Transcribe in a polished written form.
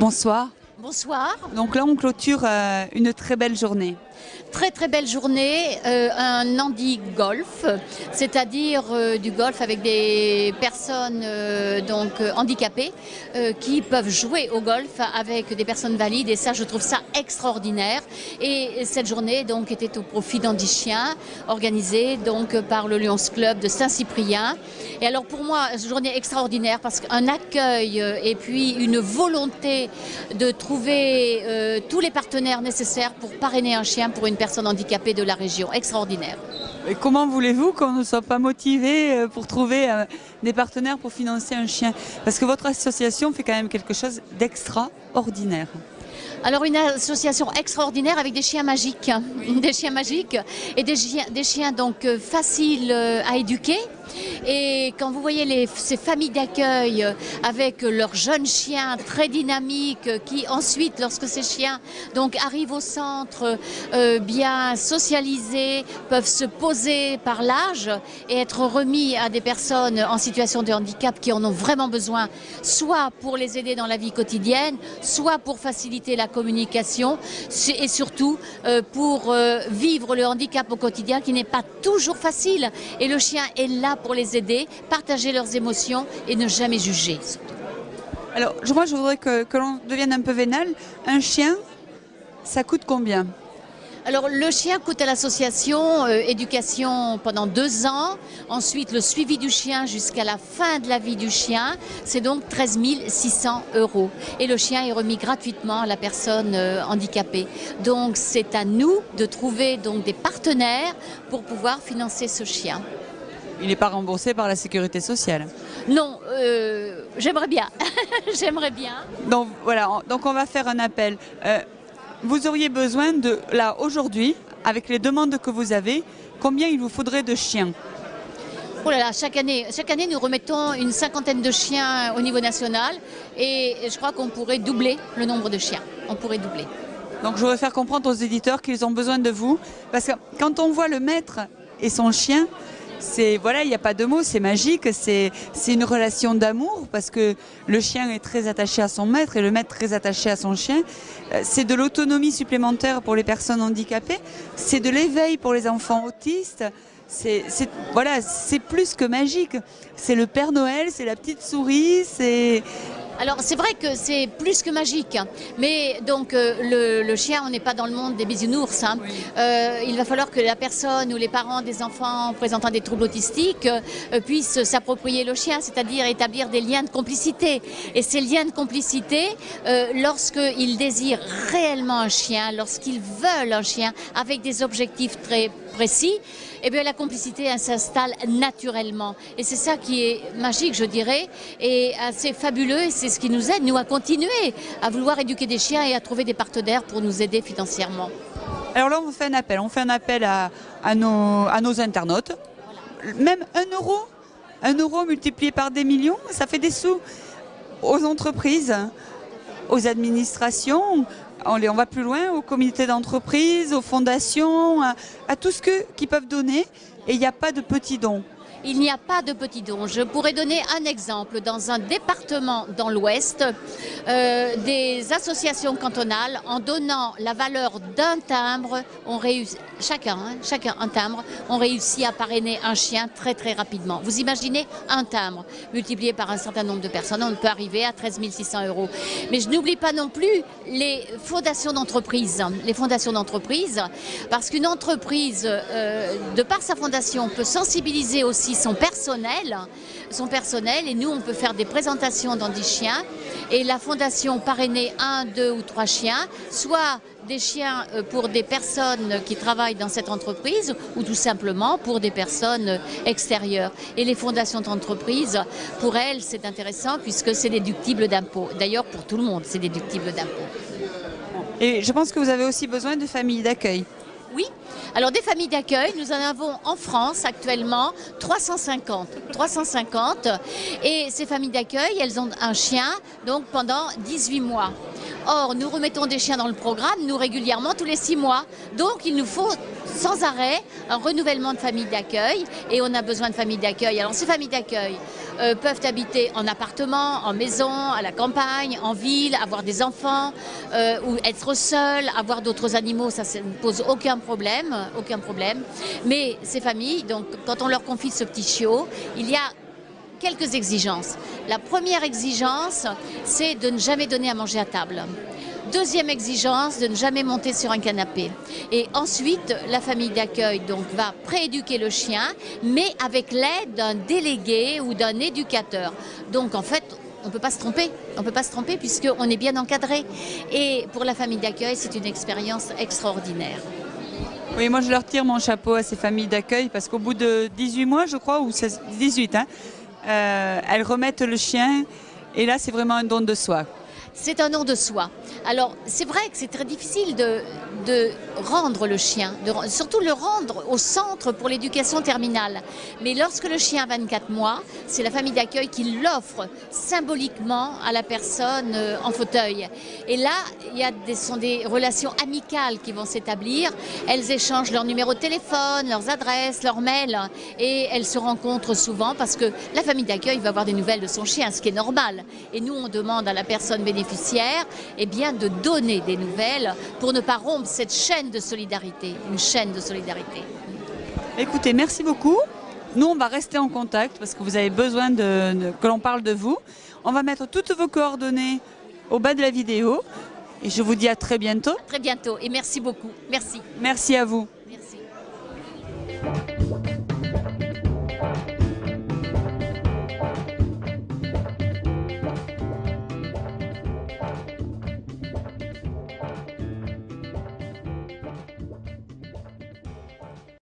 Bonsoir. Bonsoir. Donc là, on clôture une très belle journée. Très belle journée, un handi golf, c'est-à-dire du golf avec des personnes handicapées qui peuvent jouer au golf avec des personnes valides, et ça je trouve ça extraordinaire. Et cette journée donc était au profit d'Handi Chien, organisée donc par le Lions Club de Saint-Cyprien. Et alors pour moi, une journée extraordinaire parce qu'un accueil et puis une volonté de trouver tous les partenaires nécessaires pour parrainer un chien pour une personne handicapée de la région. Extraordinaire. Et comment voulez-vous qu'on ne soit pas motivé pour trouver des partenaires pour financer un chien? Parce que votre association fait quand même quelque chose d'extraordinaire. Alors une association extraordinaire avec des chiens magiques, des chiens magiques et des chiens donc faciles à éduquer. Et quand vous voyez ces familles d'accueil avec leurs jeunes chiens très dynamiques qui ensuite, lorsque ces chiens donc arrivent au centre bien socialisés, peuvent se poser par l'âge et être remis à des personnes en situation de handicap qui en ont vraiment besoin, soit pour les aider dans la vie quotidienne, soit pour faciliter la communication et surtout pour vivre le handicap au quotidien qui n'est pas toujours facile. Et le chien est là pour les aider, partager leurs émotions et ne jamais juger. Alors, moi, je voudrais que l'on devienne un peu vénal. Un chien, ça coûte combien? Alors, le chien coûte à l'association éducation pendant 2 ans. Ensuite, le suivi du chien jusqu'à la fin de la vie du chien, c'est donc 13 600 €. Et le chien est remis gratuitement à la personne handicapée. Donc, c'est à nous de trouver donc des partenaires pour pouvoir financer ce chien. Il n'est pas remboursé par la sécurité sociale? Non, j'aimerais bien. J'aimerais bien. Donc voilà, donc on va faire un appel. Vous auriez besoin de, là, aujourd'hui, avec les demandes que vous avez, combien il vous faudrait de chiens? Oh là là, chaque année, nous remettons une 50aine de chiens au niveau national et je crois qu'on pourrait doubler le nombre de chiens. On pourrait doubler. Donc je voudrais faire comprendre aux éditeurs qu'ils ont besoin de vous, parce que quand on voit le maître et son chien, voilà, il n'y a pas de mots, c'est magique, c'est une relation d'amour parce que le chien est très attaché à son maître et le maître très attaché à son chien. C'est de l'autonomie supplémentaire pour les personnes handicapées, c'est de l'éveil pour les enfants autistes. Voilà, c'est plus que magique. C'est le Père Noël, c'est la petite souris, c'est... Alors c'est vrai que c'est plus que magique, mais donc le chien, on n'est pas dans le monde des bisounours. Hein. Oui. Il va falloir que la personne ou les parents des enfants présentant des troubles autistiques puissent s'approprier le chien, c'est-à-dire établir des liens de complicité. Et ces liens de complicité, lorsqu'ils désirent réellement un chien, lorsqu'ils veulent un chien avec des objectifs très précis, eh bien la complicité s'installe naturellement. Et c'est ça qui est magique, je dirais, et assez fabuleux. Et c'est ce qui nous aide, nous, à continuer à vouloir éduquer des chiens et à trouver des partenaires pour nous aider financièrement. alors là, on fait un appel à nos internautes. Voilà. Même 1 euro multiplié par des millions, ça fait des sous aux entreprises, aux administrations. On va plus loin, aux comités d'entreprise, aux fondations, à tout ce qu'ils peuvent donner. Et il n'y a pas de petits dons. Il n'y a pas de petits dons. Je pourrais donner un exemple. Dans un département dans l'Ouest, des associations cantonales, en donnant la valeur d'un timbre, ont réussi, chacun un timbre, ont réussi à parrainer un chien très rapidement. Vous imaginez un timbre multiplié par un certain nombre de personnes, on peut arriver à 13 600 €. Mais je n'oublie pas non plus les fondations d'entreprise. Les fondations d'entreprise, parce qu'une entreprise, de par sa fondation, peut sensibiliser aussi son personnel, et nous on peut faire des présentations d'Handi Chien et la fondation parrainer 1, 2 ou 3 chiens, soit des chiens pour des personnes qui travaillent dans cette entreprise ou tout simplement pour des personnes extérieures. Et les fondations d'entreprise, pour elles, c'est intéressant puisque c'est déductible d'impôt. D'ailleurs, pour tout le monde, c'est déductible d'impôt. Et je pense que vous avez aussi besoin de familles d'accueil. Oui, alors des familles d'accueil, nous en avons en France actuellement 350. Et ces familles d'accueil, elles ont un chien donc pendant 18 mois. Or, nous remettons des chiens dans le programme, nous régulièrement tous les 6 mois. Donc, il nous faut sans arrêt un renouvellement de familles d'accueil et on a besoin de familles d'accueil. Alors, ces familles d'accueil, peuvent habiter en appartement, en maison, à la campagne, en ville, avoir des enfants, ou être seuls, avoir d'autres animaux, ça ne pose aucun problème, aucun problème. Mais ces familles, donc, quand on leur confie ce petit chiot, il y a quelques exigences. La première exigence, c'est de ne jamais donner à manger à table. Deuxième exigence, de ne jamais monter sur un canapé. Et ensuite, la famille d'accueil donc va prééduquer le chien, mais avec l'aide d'un délégué ou d'un éducateur. Donc en fait, on ne peut pas se tromper. On ne peut pas se tromper puisqu'on est bien encadré. Et pour la famille d'accueil, c'est une expérience extraordinaire. Oui, moi je leur tire mon chapeau à ces familles d'accueil parce qu'au bout de 18 mois, je crois, ou 18, hein, elles remettent le chien et là c'est vraiment un don de soi. C'est un don de soi. Alors, c'est vrai que c'est très difficile de rendre le chien, surtout le rendre au centre pour l'éducation terminale. Mais lorsque le chien a 24 mois, c'est la famille d'accueil qui l'offre symboliquement à la personne en fauteuil. Et là, ce sont des relations amicales qui vont s'établir. Elles échangent leur numéro de téléphone, leurs adresses, leurs mails. Et elles se rencontrent souvent parce que la famille d'accueil va avoir des nouvelles de son chien, ce qui est normal. Et nous, on demande à la personne bénéficiaire eh bien, de donner des nouvelles pour ne pas rompre cette chaîne de solidarité, une chaîne de solidarité. Écoutez, merci beaucoup. Nous, on va rester en contact parce que vous avez besoin que l'on parle de vous. On va mettre toutes vos coordonnées au bas de la vidéo et je vous dis à très bientôt. À très bientôt et merci beaucoup. Merci. Merci à vous. Merci.